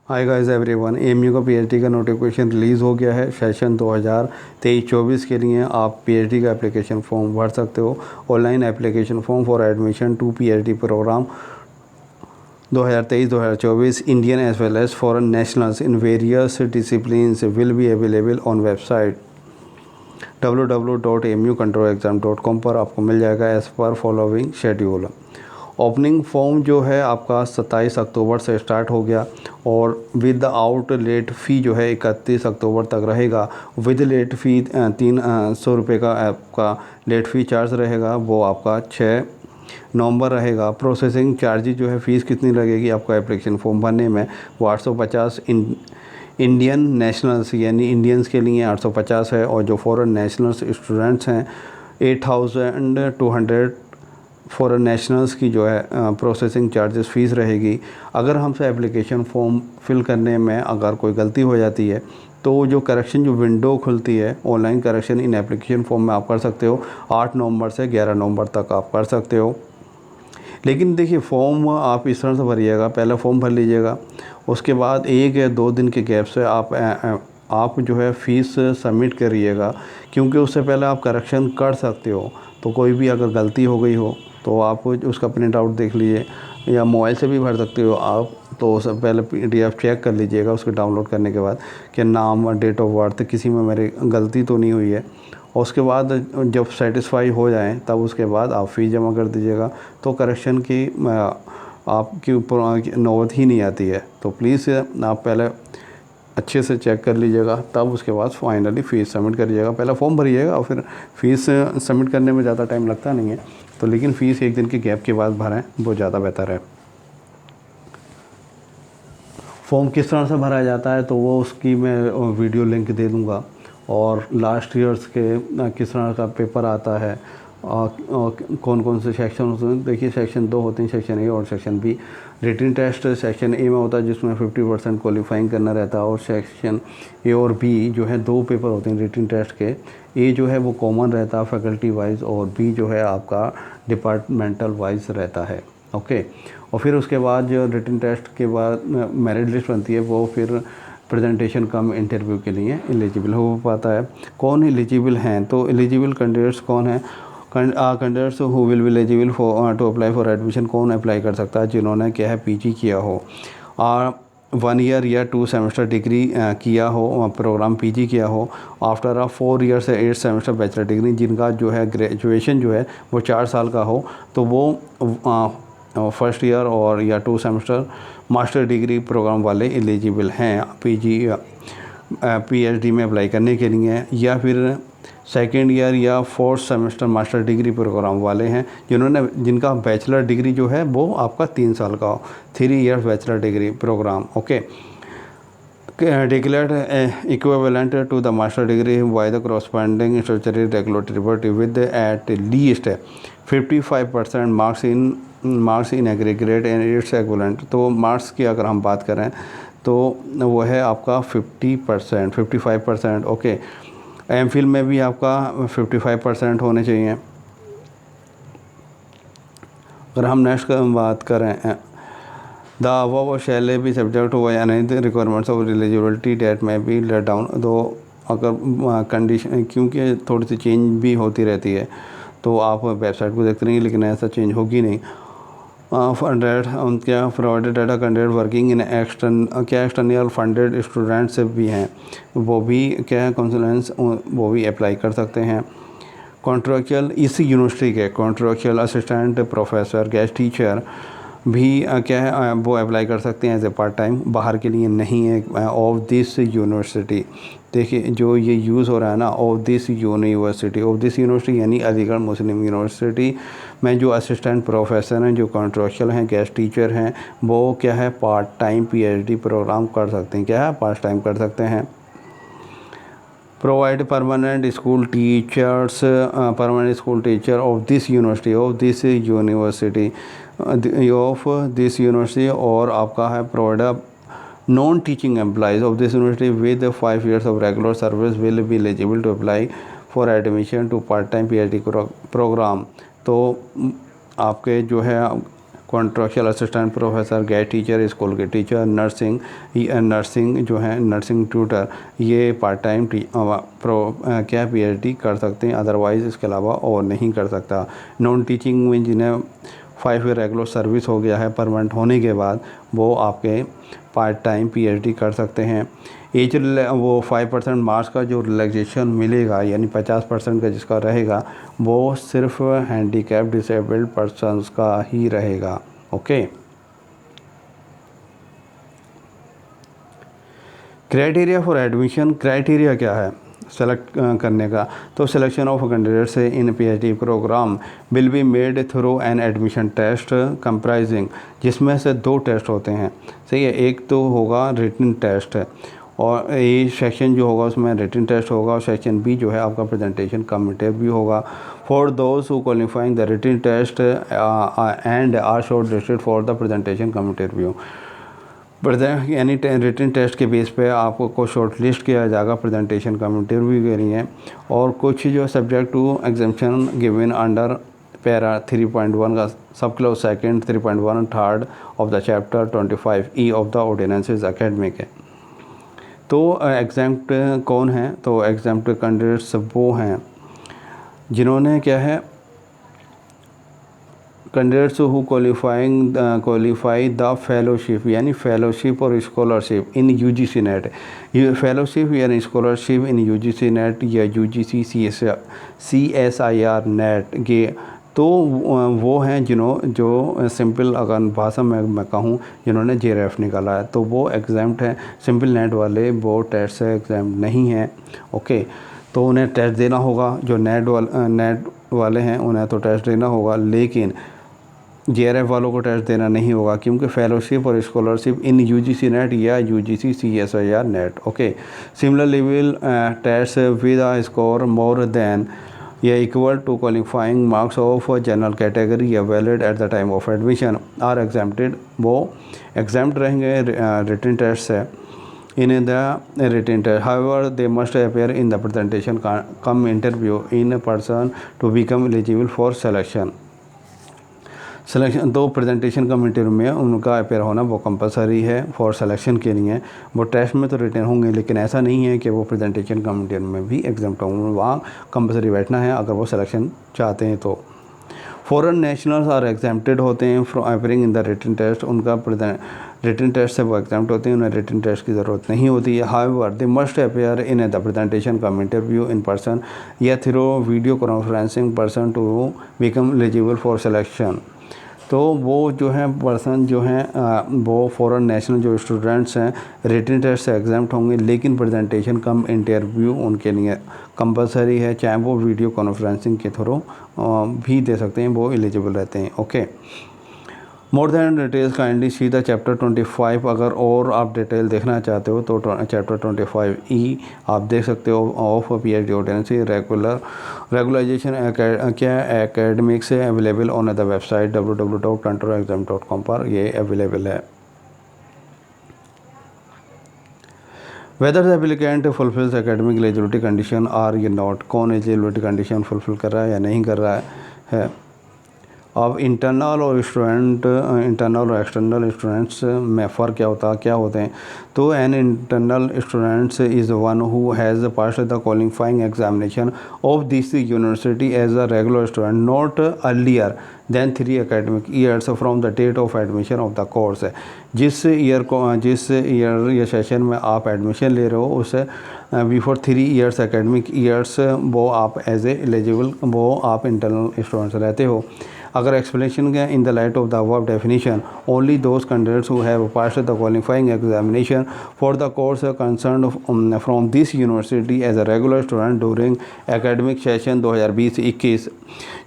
Hi guys everyone, AMU का PhD का notification release हो गया है। सेशन 2023-24 के लिए आप पीएचडी का एप्लीकेशन फॉर्म भर सकते हो। Online application form for admission to PhD programme 2023-2024 Indian as well as foreign nationals in various disciplines will be available on website www.amucontrolexam.com पर आपको मिल जाएगा as per following schedule. Opening form जो है आपका 27 अक्टूबर से स्टार्ट हो गया और विद आउट लेट फ़ी जो है 31 अक्टूबर तक रहेगा। विद लेट फ़ी 300 रुपये का आपका लेट फ़ी चार्ज रहेगा, वो आपका 6 नवंबर रहेगा। प्रोसेसिंग चार्जेज जो है फ़ीस कितनी लगेगी आपका एप्लीकेशन फॉर्म भरने में, वो 850 इंडियन नेशनल्स यानी इंडियंस के लिए 850 है, और जो फॉरेन नेशनल्स स्टूडेंट्स हैं 8200 फॉरेन नेशनल्स की जो है प्रोसेसिंग चार्जेस फ़ीस रहेगी। अगर हमसे एप्लीकेशन फॉर्म फिल करने में अगर कोई गलती हो जाती है तो जो करेक्शन जो विंडो खुलती है online correction in application form में आप कर सकते हो। 8 नवंबर से 11 नवंबर तक आप कर सकते हो। लेकिन देखिए, फॉर्म आप इस तरह से भरिएगा, पहले फॉर्म भर लीजिएगा, उसके बाद 1 या 2 दिन के गैप से आप जो है फ़ीस सबमिट करिएगा, क्योंकि उससे पहले आप करेक्शन कर सकते हो। तो कोई भी अगर गलती हो गई हो तो आप उसका प्रिंट आउट देख लीजिए, या मोबाइल से भी भर सकते हो आप। तो उससे पहले PDF चेक कर लीजिएगा उसको डाउनलोड करने के बाद कि नाम, डेट ऑफ बर्थ, किसी में मेरी गलती तो नहीं हुई है। और उसके बाद जब सेटिस्फाई हो जाएं तब उसके बाद आप फ़ीस जमा कर दीजिएगा। तो करेक्शन की आपके ऊपर नौबत ही नहीं आती है। तो प्लीज़ आप पहले अच्छे से चेक कर लीजिएगा, तब उसके बाद फाइनली फ़ीस सबमिट करिएगा। पहले फॉर्म भरिएगा और फिर फ़ीस सबमिट करने में ज़्यादा टाइम लगता नहीं है, तो लेकिन फ़ीस 1 दिन के गैप के बाद भरें, वो ज़्यादा बेहतर है। फॉर्म किस तरह से भरा जाता है तो वो उसकी मैं वीडियो लिंक दे दूँगा, और लास्ट ईयर्स के किस तरह का पेपर आता है, कौन कौन से सेक्शन होते हैं। देखिए, सेक्शन 2 होते हैं, सेक्शन ए और section B. Written test section A में होता है जिसमें 50% क्वालिफाइंग करना रहता है, और सेक्शन ए और बी जो है 2 पेपर होते हैं रिटन टेस्ट के। ए जो है वो कॉमन रहता है फैकल्टी वाइज, और बी जो है आपका डिपार्टमेंटल वाइज रहता है। ओके, और फिर उसके बाद जो रिटन टेस्ट के बाद मेरिट लिस्ट बनती है, वो फिर प्रेजेंटेशन कम इंटरव्यू के लिए एलिजिबल हो पाता है। कौन एलिजिबल हैं, तो एलिजिबल कैंडिडेट्स कौन हैं? Candidates who will be eligible for to apply for admission. कौन अप्लाई कर सकता है? जिन्होंने क्या है PG किया हो, 1 ईयर या 2 सेमेस्टर डिग्री किया हो, प्रोग्राम PG किया हो, आफ्टर 4 ईयर से 8 सेमेस्टर बैचलर डिग्री, जिनका जो है ग्रेजुएशन जो है वो 4 साल का हो, तो वो फर्स्ट ईयर और या 2 सेमेस्टर मास्टर डिग्री प्रोग्राम वाले एलिजिबल हैं PhD में अप्लाई करने के लिए। या फिर सेकेंड ईयर या 4th semester master degree programme वाले हैं जिनका बैचलर डिग्री जो है वो आपका 3 साल का हो, 3 years bachelor degree programme. Okay, declared equivalent to the master degree by the corresponding statutory regulatory body with at least 55% marks in aggregate and its equivalent। तो मार्क्स की अगर हम बात करें तो वो है आपका 55%। ओके, MPhil में भी आपका 55% होने चाहिए। अगर हम नेक्स्ट बात करें, The above shall be subject to any requirements of eligibility that may be let down। तो अगर कंडीशन, क्योंकि थोड़ी सी चेंज भी होती रहती है, तो आप वेबसाइट को देखते रहिए, लेकिन ऐसा चेंज होगी नहीं। क्या provided data candidate working in external funded students भी हैं, वो भी क्या है कंसल्टेंट्स, वो भी अप्लाई कर सकते हैं। कॉन्ट्रैक्चुअल इसी यूनिवर्सिटी के contractual assistant professor guest teacher भी क्या है वो अप्लाई कर सकते हैं एज ए पार्ट टाइम, बाहर के लिए नहीं है। ऑफ दिस यूनिवर्सिटी, देखिए जो ये यूज़ हो रहा है ना, ऑफ दिस यूनिवर्सिटी यानी अलीगढ़ मुस्लिम यूनिवर्सिटी में जो असिस्टेंट प्रोफेसर हैं, जो कॉन्ट्रैक्चुअल हैं, गेस्ट टीचर हैं, वो क्या है पार्ट टाइम PhD प्रोग्राम कर सकते हैं। क्या है, पार्ट टाइम कर सकते हैं। Provide permanent school teacher of this university और आपका है provide non teaching employees of this university with 5 years of regular service will be eligible to apply for admission to part time PhD programme. तो आपके जो है contractual assistant professor, guest teacher, school के teacher, nursing जो है nursing tutor, ये part time क्या PhD कर सकते हैं, अदरवाइज़ इसके अलावा और नहीं कर सकता। नॉन टीचिंग में जिन्हें 5 ईयर रेगुलर सर्विस हो गया है परमानेंट होने के बाद, वो आपके पार्ट टाइम पीएचडी कर सकते हैं। एज वो 5% मार्क्स का जो रिलैक्सेशन मिलेगा, यानी 50% का जिसका रहेगा, वो सिर्फ हैंडीकैप डिसेबल्ड पर्सनस का ही रहेगा। Okay. Criteria for admission, criteria क्या है सेलेक्ट करने का? तो selection of candidates in PhD programme will be made through an admission test comprising, जिसमें से 2 टेस्ट होते हैं, सही है। एक तो होगा रिटन टेस्ट, और ये सेक्शन जो होगा उसमें रिटन टेस्ट होगा, और सेक्शन बी जो है आपका प्रेजेंटेशन कम इंटरव्यू होगा। For those who qualifying the written test and are shortlisted for the presentation cum interview, यानी रिटन टेस्ट के बेस पे आपको शॉर्ट लिस्ट किया जाएगा प्रेजेंटेशन कम इंटरव्यू के लिए। और कुछ जो subject to examination given under para 3.1 का sub clause second 3.1 third of the chapter 25E of the ordinances academic है। तो एग्जाम्प्ट कौन है? तो एग्जाम्प्ट कैंडिडेट्स वो हैं जिन्होंने क्या है, candidates who qualify the fellowship, यानी फेलोशिप और scholarship in UGC net, fellowship यानी स्कॉलरशिप इन यूजीसी नेट या यूजीसी CSIR नेट के, तो वो हैं जो सिंपल अगर भाषा में मैं कहूँ जिन्होंने JRF निकाला है, तो वो एग्जाम्प्ट है। सिंपल नेट वाले वो टेस्ट से एग्जाम्प्ट नहीं है। ओके, तो उन्हें टेस्ट देना होगा। जो नेट वाले हैं उन्हें तो टेस्ट देना होगा, लेकिन JRF वालों को टेस्ट देना नहीं होगा, क्योंकि फेलोशिप और स्कॉलरशिप इन यूजीसी नेट या UGC CSIR NET. Okay, similar level test with a score more than या equal to qualifying marks of general category या valid at the time of admission are exempted, वो exempt रहेंगे written test से। In the written test however they must appear in the presentation cum interview in person to become eligible for selection. तो presentation cum interview में उनका appear होना वो compulsory है for selection के लिए। वो टेस्ट में तो रिटर्न होंगे, लेकिन ऐसा नहीं है कि वो प्रेजेंटेशन कम इंटरव्यू में भी एग्जाम्प्ट होंगे, वहाँ कंपलसरी बैठना है अगर वो सिलेक्शन चाहते हैं तो। फॉरेन नेशनल्स आर एग्जाम्प्टेड होते हैं from appearing in the written test, उनका रिटन टेस्ट से वो एग्जाम्प्ट होते हैं, उन्हें रिटन टेस्ट की ज़रूरत नहीं होती है। However they must appear in the presentation cum interview in person या through video conferencing person to become eligible for selection. तो वो जो है पर्सन जो हैं वो फॉरेन नेशनल जो स्टूडेंट्स हैं रिटन टेस्ट से एग्जाम्प्ट होंगे, लेकिन प्रेजेंटेशन कम इंटरव्यू उनके लिए कंपलसरी है, चाहे वो वीडियो कॉन्फ्रेंसिंग के थ्रू भी दे सकते हैं, वो एलिजिबल रहते हैं। Okay, more than details kindly see the chapter 25। अगर और आप डिटेल देखना चाहते हो तो चैप्टर 25E आप देख सकते हो ऑफ PhD ऑर्डिनेंसी रेगुलाइजेशन क्या एकेडमिक्स है, available on the website www.controlexam.com पर ये अवेलेबल है। Whether the applicant fulfils academic eligibility condition or या नॉट, कौन एलिजिबिलिटी कंडीशन फुलफिल कर रहा है या नहीं कर रहा है। अब इंटरनल और एक्सटर्नल स्टूडेंट्स में फ़र्क क्या होते हैं? तो an internal students is one who has passed the qualifying examination of this university as a regular student not earlier than 3 academic years from the date of admission of the course. जिस year या सेशन में आप admission ले रहे हो उससे before 3 years academic years वो आप एज ए एलिजिबल वो आप इंटरनल स्टूडेंट्स रहते हो। अगर एक्सप्लेनेशन के in the light of the above definition only those candidates who have passed the qualifying examination for the course concerned from this university as a regular student during academic session 2020-21,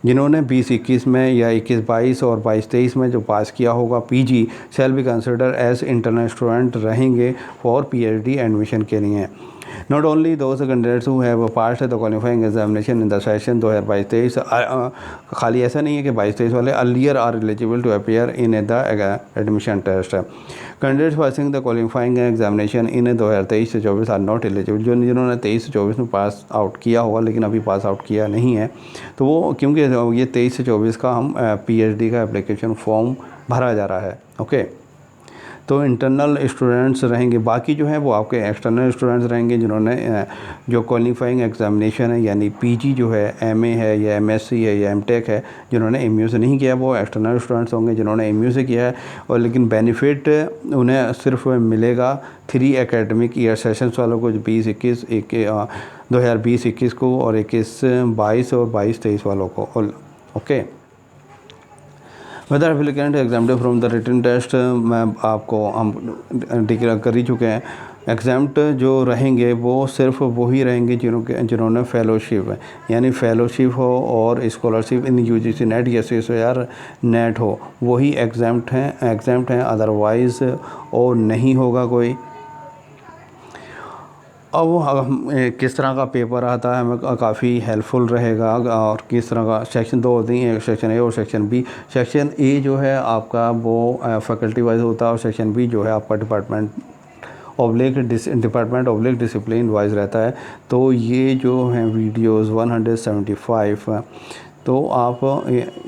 जिन्होंने 20-21 में या 21-22 और 22-23 में जो पास किया होगा PG shall be consider as internal student रहेंगे for PhD admission के लिए। Not only those candidates who have passed the qualifying examination in the session 2022-23, खाली ऐसा नहीं है कि 22-23 वाले earlier are eligible to appear in the admission test. Candidates passing the qualifying examination in 2023 से 24 are not eligible, जिन्होंने 23 से 24 में पास आउट किया होगा लेकिन अभी पास आउट किया नहीं है, तो वो क्योंकि ये 23 से 24 का हम PhD का एप्लीकेशन फॉर्म भरा जा रहा है। ओके, तो इंटरनल स्टूडेंट्स रहेंगे, बाकी जो है वो आपके एक्सटर्नल स्टूडेंट्स रहेंगे जिन्होंने जो क्वालिफाइंग एग्जामिनेशन है यानी पीजी जो है, एमए है या एमएससी है या एमटेक है, जिन्होंने एमयू से नहीं किया वो एक्सटर्नल स्टूडेंट्स होंगे। जिन्होंने एमयू से किया है और लेकिन बेनिफिट उन्हें सिर्फ मिलेगा 3 एकेडमिक ईयर सेशंस वालों को, जो 2020-21 को और 21-22 और 22-23 वालों को। Okay, whether applicant exempt from the written test, मैं आपको हम डिक्लेयर कर ही चुके हैं। एग्जाम्प्ट जो रहेंगे वो सिर्फ वही रहेंगे जिन्होंने फेलोशिप यानी फेलोशिप हो और स्कॉलरशिप इन यूजीसी नेट या CSIR नेट हो, वही एग्जाम्प्ट हैं अदरवाइज़ और नहीं होगा कोई। अब किस तरह का पेपर आता है हमें काफ़ी हेल्पफुल रहेगा, और किस तरह का सेक्शन 2 होती हैं, सेक्शन ए और सेक्शन बी। सेक्शन ए जो है आपका वो फैकल्टी वाइज होता है और सेक्शन बी जो है आपका डिपार्टमेंट ऑब्लिक डिसिप्लिन वाइज रहता है। तो ये जो हैं वीडियोस 175 तो आप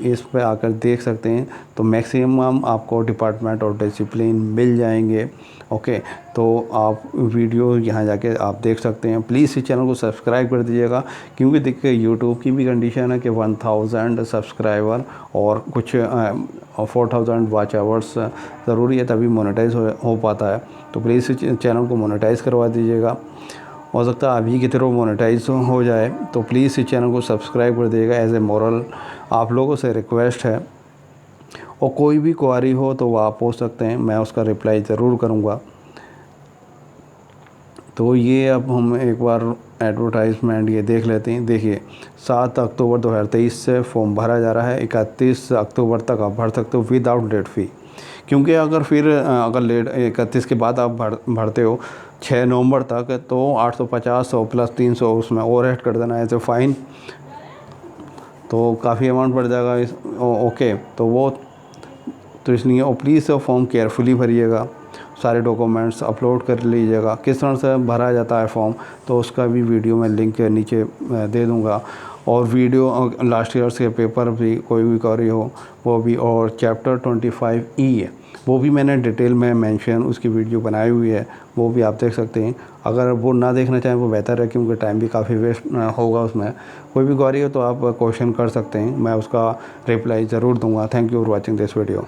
इस पे आकर देख सकते हैं, तो मैक्सिमम आपको डिपार्टमेंट और डिसिप्लिन मिल जाएंगे। ओके, तो आप वीडियो यहाँ जाके आप देख सकते हैं। प्लीज़ इस चैनल को सब्सक्राइब कर दीजिएगा, क्योंकि देखिए यूट्यूब की भी कंडीशन है कि 1000 सब्सक्राइबर और कुछ 4000 वॉच आवर्स ज़रूरी है, तभी मोनेटाइज हो पाता है। तो प्लीज़ इस चैनल को मोनेटाइज करवा दीजिएगा। हो सकता है अभी की तरह मोनेटाइज हो जाए, तो प्लीज़ इस चैनल को सब्सक्राइब कर दीजिएगा। एज ए मॉरल आप लोगों से रिक्वेस्ट है, और कोई भी क्वारी हो तो वो आप पूछ सकते हैं, मैं उसका रिप्लाई ज़रूर करूँगा। तो ये अब हम एक बार एडवर्टाइजमेंट ये देख लेते हैं। देखिए 7 अक्टूबर 2023 से फॉर्म भरा जा रहा है, 31 अक्टूबर तक आप भर सकते हो विदाउट लेट फ़ी। क्योंकि अगर लेट 31 के बाद आप भरते हो 6 नवंबर तक, तो 850 प्लस 300 उसमें और ऐड कर देना एज ए फ़ाइन, तो काफ़ी अमाउंट बढ़ जाएगा। ओके, तो वो तो इसलिए और प्लीज़ फॉर्म केयरफुली भरिएगा, सारे डॉक्यूमेंट्स अपलोड कर लीजिएगा। किस तरह से भरा जाता है फॉर्म, तो उसका भी वीडियो मैं लिंक नीचे दे दूँगा। और वीडियो लास्ट ईयर्स के पेपर भी कोई भी क्वेरी हो वो भी, और चैप्टर 25E है वो भी मैंने डिटेल में मेंशन उसकी वीडियो बनाई हुई है, वो भी आप देख सकते हैं। अगर वो ना देखना चाहें वो बेहतर है, क्योंकि टाइम भी काफ़ी वेस्ट होगा उसमें। कोई भी क्वेरी हो तो आप क्वेश्चन कर सकते हैं, मैं उसका रिप्लाई ज़रूर दूँगा। Thank you for watching this video.